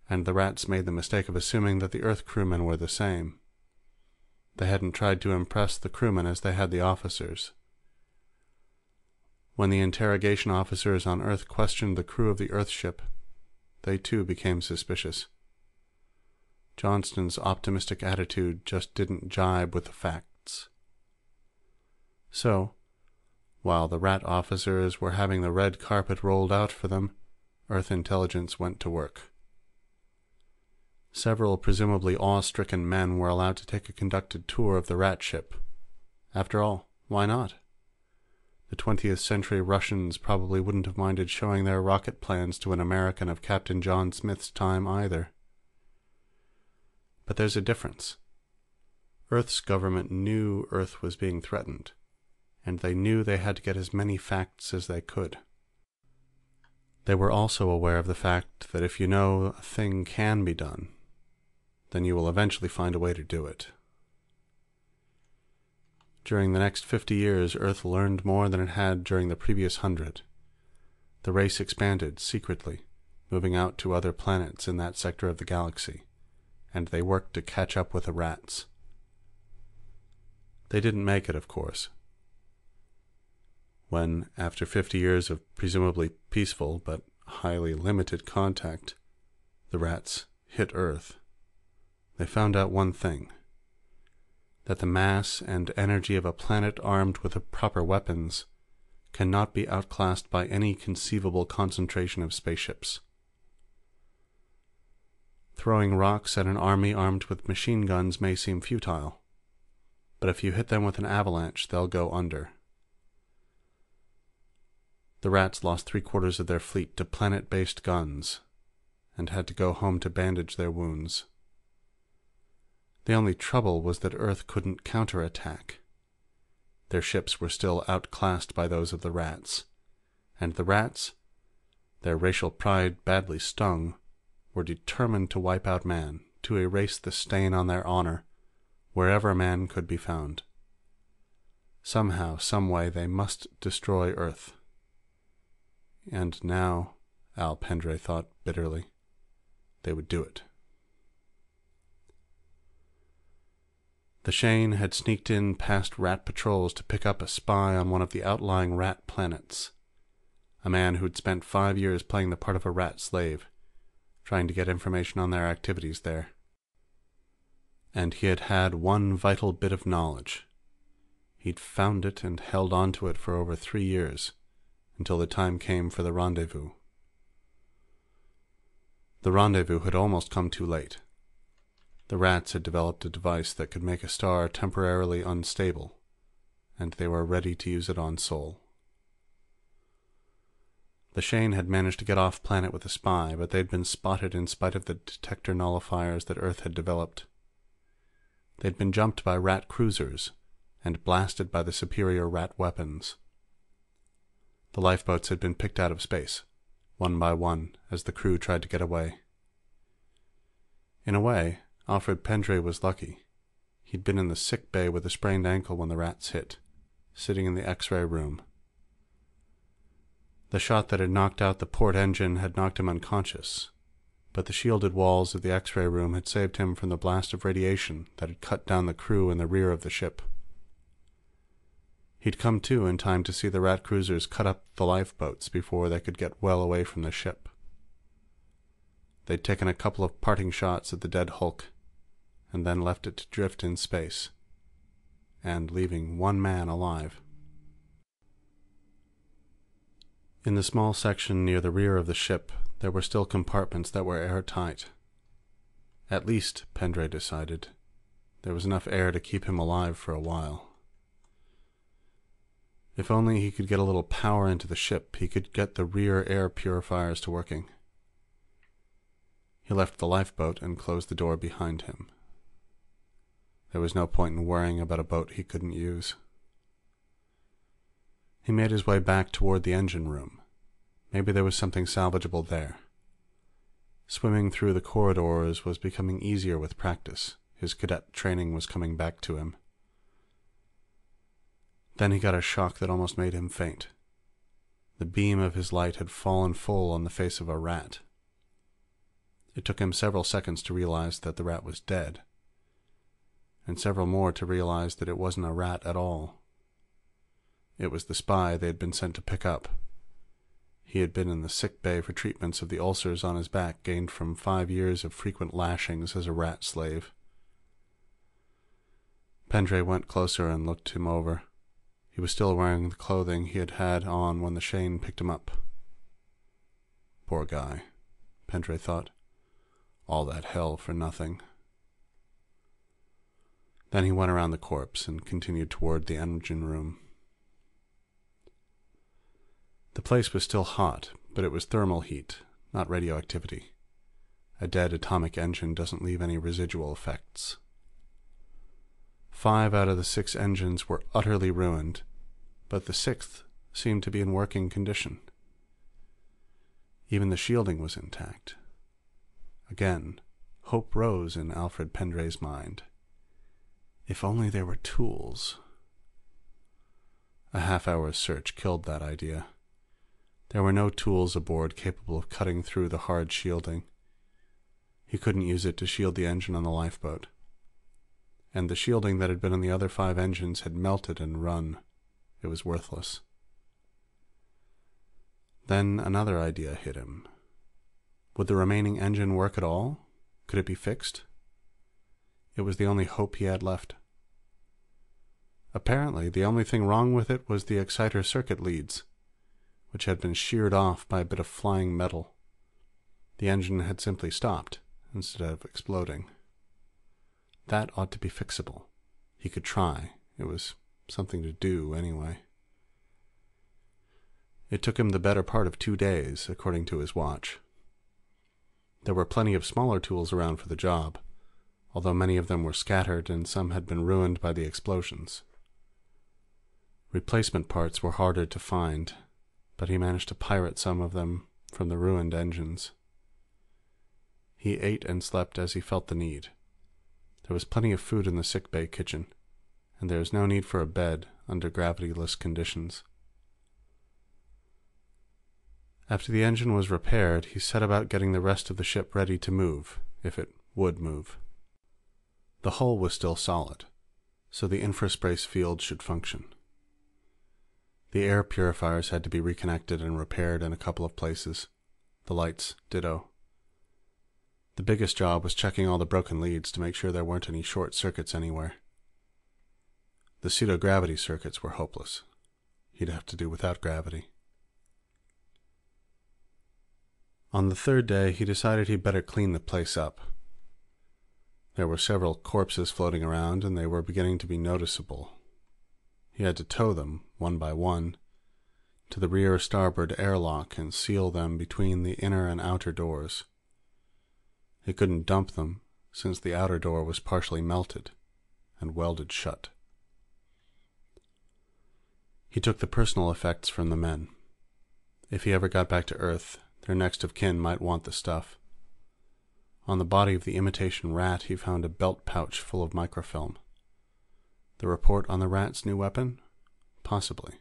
and the rats made the mistake of assuming that the Earth crewmen were the same. They hadn't tried to impress the crewmen as they had the officers. When the interrogation officers on Earth questioned the crew of the Earth ship, they too became suspicious. Johnston's optimistic attitude just didn't jibe with the facts. So, while the rat officers were having the red carpet rolled out for them, Earth intelligence went to work. Several presumably awe-stricken men were allowed to take a conducted tour of the rat ship. After all, why not? The 20th century Russians probably wouldn't have minded showing their rocket plans to an American of Captain John Smith's time either. But there's a difference. Earth's government knew Earth was being threatened, and they knew they had to get as many facts as they could. They were also aware of the fact that if you know a thing can be done, then you will eventually find a way to do it. During the next 50 years, Earth learned more than it had during the previous 100. The race expanded secretly, moving out to other planets in that sector of the galaxy, and they worked to catch up with the rats. They didn't make it, of course. When, after 50 years of presumably peaceful but highly limited contact, the rats hit Earth, they found out one thing: that the mass and energy of a planet armed with the proper weapons cannot be outclassed by any conceivable concentration of spaceships. Throwing rocks at an army armed with machine guns may seem futile, but if you hit them with an avalanche, they'll go under. The rats lost 3/4 of their fleet to planet-based guns, and had to go home to bandage their wounds. The only trouble was that Earth couldn't counterattack. Their ships were still outclassed by those of the rats, and the rats, their racial pride badly stung, were determined to wipe out man, to erase the stain on their honor, wherever man could be found. Somehow, someway, they must destroy Earth. And now, Al Pendray thought bitterly, they would do it. The Shane had sneaked in past rat patrols to pick up a spy on one of the outlying rat planets, a man who'd spent 5 years playing the part of a rat slave, trying to get information on their activities there. And he had had one vital bit of knowledge. He'd found it and held on to it for over 3 years, until the time came for the rendezvous. The rendezvous had almost come too late. The rats had developed a device that could make a star temporarily unstable, and they were ready to use it on Sol. The Shane had managed to get off planet with a spy, but they'd been spotted in spite of the detector nullifiers that Earth had developed. They'd been jumped by rat cruisers, and blasted by the superior rat weapons. The lifeboats had been picked out of space, one by one, as the crew tried to get away. In a way, Alfred Pendray was lucky. He'd been in the sick bay with a sprained ankle when the rats hit, sitting in the X-ray room. The shot that had knocked out the port engine had knocked him unconscious, but the shielded walls of the X-ray room had saved him from the blast of radiation that had cut down the crew in the rear of the ship. He'd come to in time to see the rat cruisers cut up the lifeboats before they could get well away from the ship. They'd taken a couple of parting shots at the dead hulk, and then left it to drift in space, and leaving one man alive. In the small section near the rear of the ship, there were still compartments that were airtight. At least, Pendray decided, there was enough air to keep him alive for a while. If only he could get a little power into the ship, he could get the rear air purifiers to working. He left the lifeboat and closed the door behind him. There was no point in worrying about a boat he couldn't use. He made his way back toward the engine room. Maybe there was something salvageable there. Swimming through the corridors was becoming easier with practice. His cadet training was coming back to him. Then he got a shock that almost made him faint. The beam of his light had fallen full on the face of a rat. It took him several seconds to realize that the rat was dead, and several more to realize that it wasn't a rat at all. It was the spy they had been sent to pick up. He had been in the sick bay for treatments of the ulcers on his back gained from 5 years of frequent lashings as a rat slave. Pendray went closer and looked him over. He was still wearing the clothing he had had on when the Shane picked him up. Poor guy, Pendray thought. All that hell for nothing. Then he went around the corpse and continued toward the engine room. The place was still hot, but it was thermal heat, not radioactivity. A dead atomic engine doesn't leave any residual effects. 5 out of the 6 engines were utterly ruined, but the 6th seemed to be in working condition. Even the shielding was intact. Again, hope rose in Alfred Pendray's mind. If only there were tools. A half-hour's search killed that idea. There were no tools aboard capable of cutting through the hard shielding. He couldn't use it to shield the engine on the lifeboat. And the shielding that had been on the other 5 engines had melted and run. It was worthless. Then another idea hit him. Would the remaining engine work at all? Could it be fixed? It was the only hope he had left. Apparently, the only thing wrong with it was the exciter circuit leads, which had been sheared off by a bit of flying metal. The engine had simply stopped, instead of exploding. That ought to be fixable. He could try. It was something to do, anyway. It took him the better part of 2 days, according to his watch. There were plenty of smaller tools around for the job, although many of them were scattered and some had been ruined by the explosions. Replacement parts were harder to find, but he managed to pirate some of them from the ruined engines. He ate and slept as he felt the need. There was plenty of food in the sickbay kitchen, and there was no need for a bed under gravity-less conditions. After the engine was repaired, he set about getting the rest of the ship ready to move, if it would move. The hull was still solid, so the infraspace field should function. The air purifiers had to be reconnected and repaired in a couple of places. The lights, ditto. The biggest job was checking all the broken leads to make sure there weren't any short circuits anywhere. The pseudo-gravity circuits were hopeless. He'd have to do without gravity. On the 3rd day, he decided he'd better clean the place up. There were several corpses floating around, and they were beginning to be noticeable. He had to tow them, one by one, to the rear starboard airlock and seal them between the inner and outer doors. He couldn't dump them, since the outer door was partially melted and welded shut. He took the personal effects from the men. If he ever got back to Earth, their next of kin might want the stuff. On the body of the imitation rat, he found a belt pouch full of microfilm. The report on the rat's new weapon? Possibly.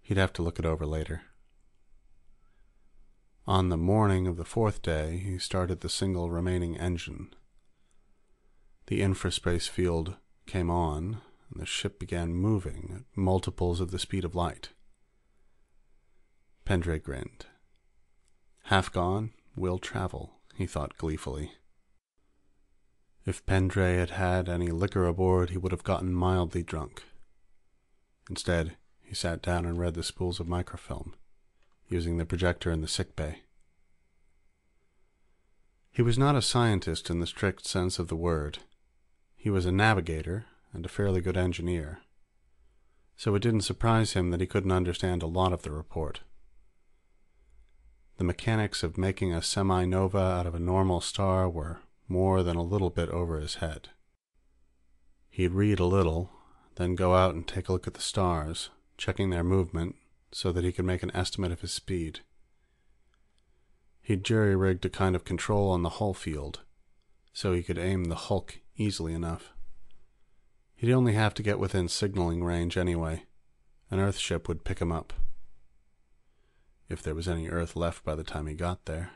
He'd have to look it over later. On the morning of the 4th day, he started the single remaining engine. The infraspace field came on, and the ship began moving at multiples of the speed of light. Pendray grinned. Half gone, will travel, he thought gleefully. If Pendray had had any liquor aboard, he would have gotten mildly drunk. Instead, he sat down and read the spools of microfilm, using the projector in the sickbay. He was not a scientist in the strict sense of the word. He was a navigator and a fairly good engineer, so it didn't surprise him that he couldn't understand a lot of the report. The mechanics of making a semi-nova out of a normal star were more than a little bit over his head. He'd read a little, then go out and take a look at the stars, checking their movement so that he could make an estimate of his speed. He'd jury-rigged a kind of control on the hull field, so he could aim the Hulk easily enough. He'd only have to get within signaling range anyway. An Earth ship would pick him up. If there was any Earth left by the time he got there.